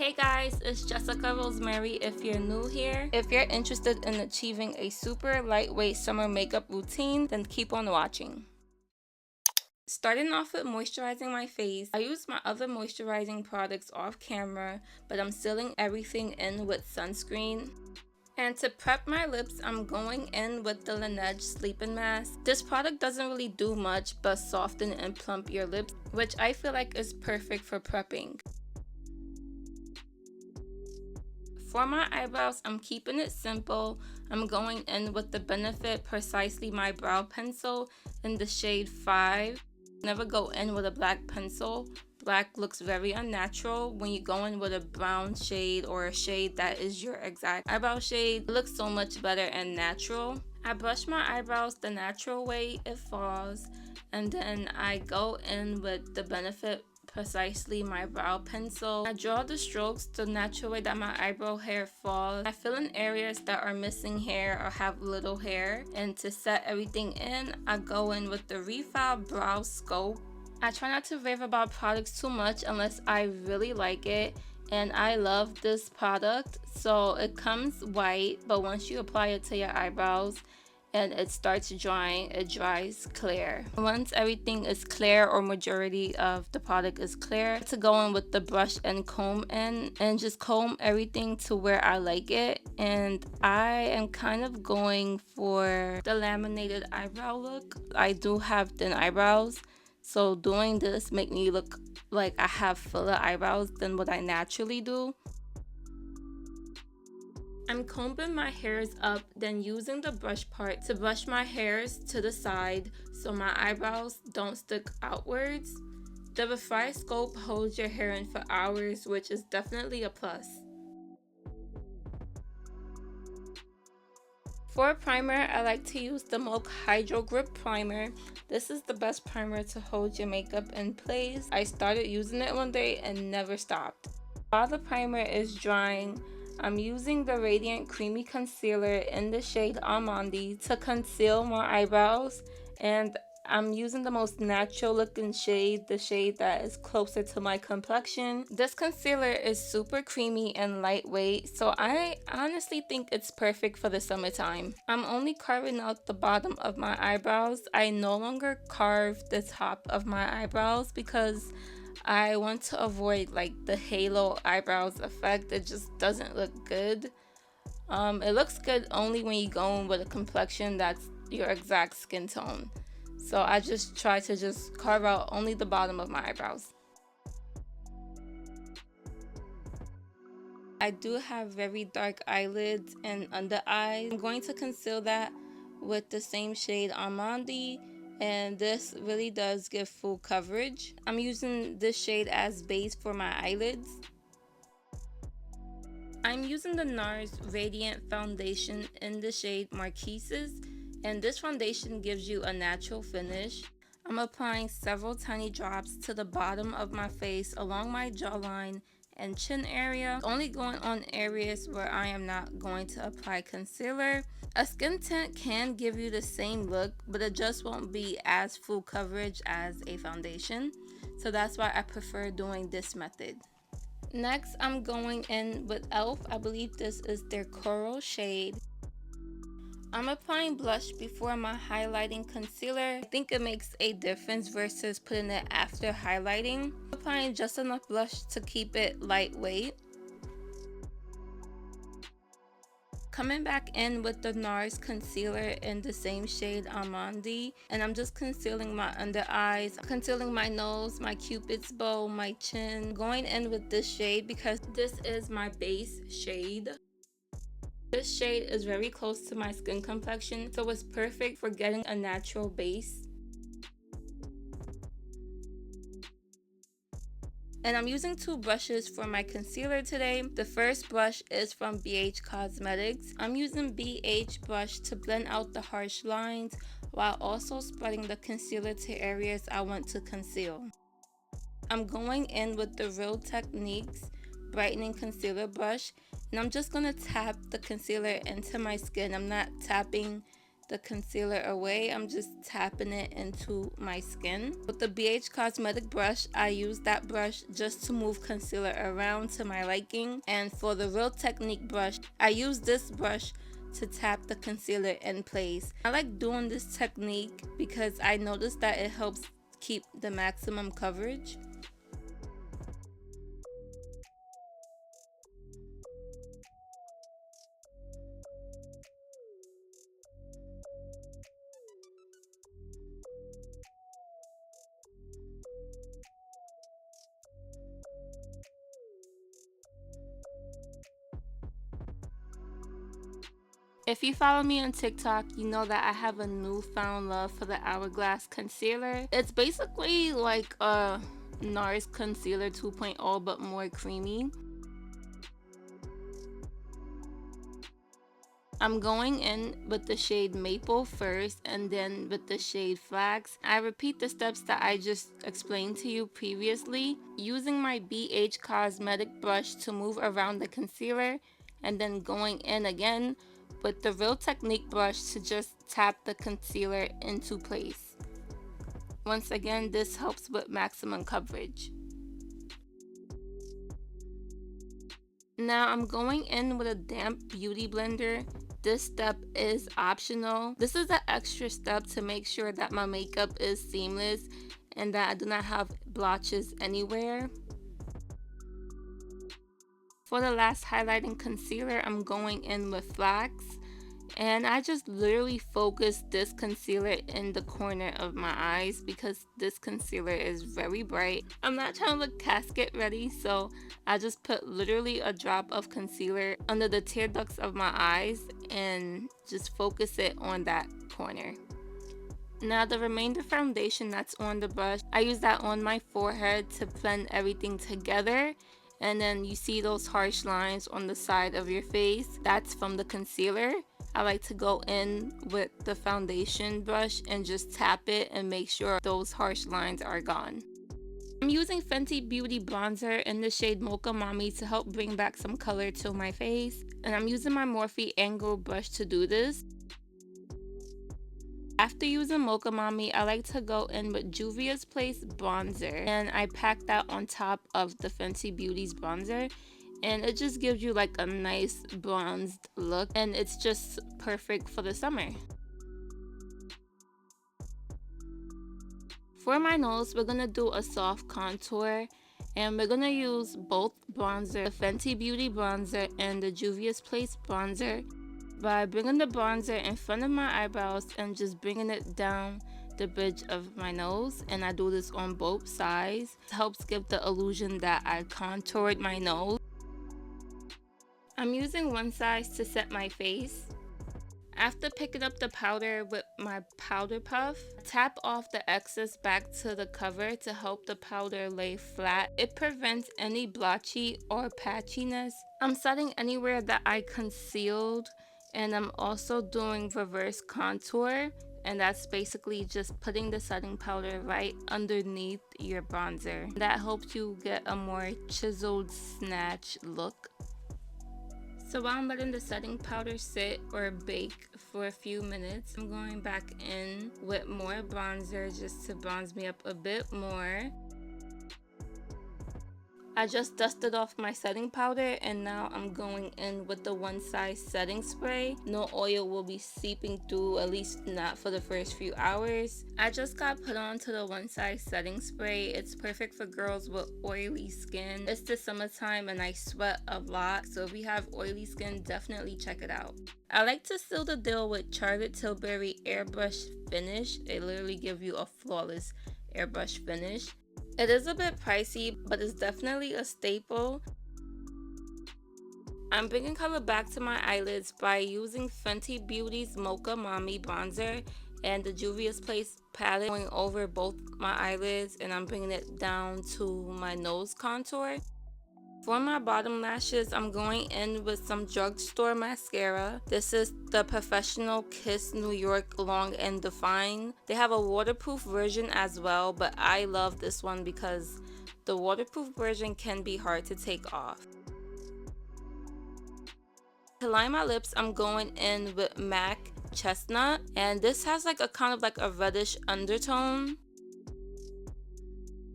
Hey guys, it's Jessica Rosemary if you're new here. If you're interested in achieving a super lightweight summer makeup routine, then keep on watching. Starting off with moisturizing my face, I use my other moisturizing products off camera, but I'm sealing everything in with sunscreen. And to prep my lips, I'm going in with the Laneige Sleeping Mask. This product doesn't really do much but soften and plump your lips, which I feel like is perfect for prepping. For my eyebrows, I'm keeping it simple. I'm going in with the Benefit Precisely My Brow Pencil in the shade 5. Never go in with a black pencil. Black looks very unnatural. When you go in with a brown shade or a shade that is your exact eyebrow shade, it looks so much better and natural. I brush my eyebrows the natural way it falls, and then I go in with the Benefit Precisely My Brow Pencil. I draw the strokes the natural way that my eyebrow hair falls. I fill in areas that are missing hair or have little hair. And to set everything in, I go in with the Refile Brow Scope. I try not to rave about products too much unless I really like it. And I love this product. So it comes white, but once you apply it to your eyebrows, and it starts drying, it dries clear. Once everything is clear or majority of the product is clear, to go in with the brush and comb in and just comb everything to where I like it. And I am kind of going for the laminated eyebrow look. I do have thin eyebrows, so doing this make me look like I have fuller eyebrows than what I naturally do. I'm combing my hairs up, then using the brush part to brush my hairs to the side so my eyebrows don't stick outwards. The Refile Scope holds your hair in for hours, which is definitely a plus. For a primer, I like to use the Milk Hydro Grip Primer. This is the best primer to hold your makeup in place. I started using it one day and never stopped. While the primer is drying, I'm using the Radiant Creamy Concealer in the shade Almond to conceal my eyebrows, and I'm using the most natural looking shade, the shade that is closer to my complexion. This concealer is super creamy and lightweight, so I honestly think it's perfect for the summertime. I'm only carving out the bottom of my eyebrows. I no longer carve the top of my eyebrows because I want to avoid like the halo eyebrows effect. It just doesn't look good. It looks good only when you go in with a complexion that's your exact skin tone. So I just try to just carve out only the bottom of my eyebrows. I do have very dark eyelids and under eyes. I'm going to conceal that with the same shade Almond, and this really does give full coverage. I'm using this shade as base for my eyelids. I'm using the NARS Radiant Foundation in the shade Marquises, and this foundation gives you a natural finish. I'm applying several tiny drops to the bottom of my face along my jawline and chin area, only going on areas where I am not going to apply concealer. A skin tint can give you the same look, but it just won't be as full coverage as a foundation. So that's why I prefer doing this method. Next, I'm going in with e.l.f. I believe this is their coral shade. I'm applying blush before my highlighting concealer. I think it makes a difference versus putting it after highlighting. I'm applying just enough blush to keep it lightweight. Coming back in with the NARS concealer in the same shade Almond, and I'm just concealing my under eyes, concealing my nose, my cupid's bow, my chin. Going in with this shade because this is my base shade. This shade is very close to my skin complexion, so it's perfect for getting a natural base. And I'm using two brushes for my concealer today. The first brush is from BH Cosmetics. I'm using BH brush to blend out the harsh lines while also spreading the concealer to areas I want to conceal. I'm going in with the Real Techniques brightening concealer brush, and I'm just going to tap the concealer into my skin. I'm not tapping the concealer away, I'm just tapping it into my skin. With the BH Cosmetic brush, I use that brush just to move concealer around to my liking. And for the Real Technique brush, I use this brush to tap the concealer in place. I like doing this technique because I noticed that it helps keep the maximum coverage. If you follow me on TikTok, you know that I have a newfound love for the Hourglass concealer. It's basically like a NARS concealer 2.0 but more creamy. I'm going in with the shade Maple first and then with the shade Flax. I repeat the steps that I just explained to you previously, using my BH Cosmetic brush to move around the concealer and then going in again with the Real Technique brush to just tap the concealer into place. Once again, this helps with maximum coverage. Now I'm going in with a damp beauty blender. This step is optional. This is an extra step to make sure that my makeup is seamless and that I do not have blotches anywhere. For the last highlighting concealer, I'm going in with Flax. And I just literally focus this concealer in the corner of my eyes because this concealer is very bright. I'm not trying to look casket ready, so I just put literally a drop of concealer under the tear ducts of my eyes and just focus it on that corner. Now the remainder foundation that's on the brush, I use that on my forehead to blend everything together. And then you see those harsh lines on the side of your face, that's from the concealer. I like to go in with the foundation brush and just tap it and make sure those harsh lines are gone. I'm using Fenty Beauty bronzer in the shade Mocha Mommy to help bring back some color to my face. And I'm using my Morphe Angle brush to do this. After using Mocha Mommy, I like to go in with Juvia's Place bronzer. And I pack that on top of the Fenty Beauty's bronzer. And it just gives you like a nice bronzed look. And it's just perfect for the summer. For my nose, we're going to do a soft contour. And we're going to use both bronzer, the Fenty Beauty bronzer and the Juvia's Place bronzer, by bringing the bronzer in front of my eyebrows and just bringing it down the bridge of my nose. And I do this on both sides. It helps give the illusion that I contoured my nose. I'm using one side to set my face. After picking up the powder with my powder puff, tap off the excess back to the cover to help the powder lay flat. It prevents any blotchy or patchiness. I'm setting anywhere that I concealed, and I'm also doing reverse contour, and that's basically just putting the setting powder right underneath your bronzer. That helps you get a more chiseled snatch look. So while I'm letting the setting powder sit or bake for a few minutes, I'm going back in with more bronzer just to bronze me up a bit more. I just dusted off my setting powder and now I'm going in with the one size setting spray. No oil will be seeping through, at least not for the first few hours. I just got put onto the one size setting spray. It's perfect for girls with oily skin. It's the summertime and I sweat a lot, so if you have oily skin, definitely check it out. I like to seal the deal with Charlotte Tilbury airbrush finish. It literally gives you a flawless airbrush finish. It is a bit pricey, but it's definitely a staple. I'm bringing color back to my eyelids by using Fenty Beauty's Mocha Mommy bronzer and the Juvia's Place palette, going over both my eyelids, and I'm bringing it down to my nose contour. For my bottom lashes, I'm going in with some drugstore mascara. This is the Professional Kiss New York Long and Define. They have a waterproof version as well, but I love this one because the waterproof version can be hard to take off. To line my lips, I'm going in with MAC Chestnut, and this has like a kind of like a reddish undertone.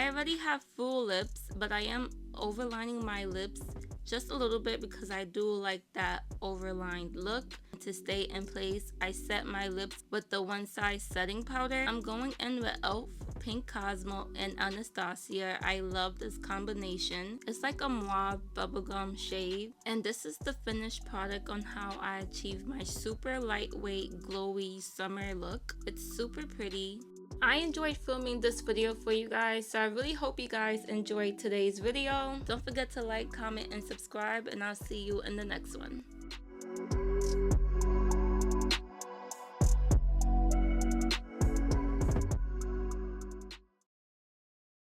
I already have full lips, but I am overlining my lips just a little bit because I do like that overlined look. To stay in place, I set my lips with the One Size setting powder. I'm going in with e.l.f., Pink Cosmo, and Anastasia. I love this combination. It's like a mauve bubblegum shade, and this is the finished product on how I achieve my super lightweight glowy summer look. It's super pretty. I enjoyed filming this video for you guys, so I really hope you guys enjoyed today's video. Don't forget to like, comment, and subscribe, and I'll see you in the next one.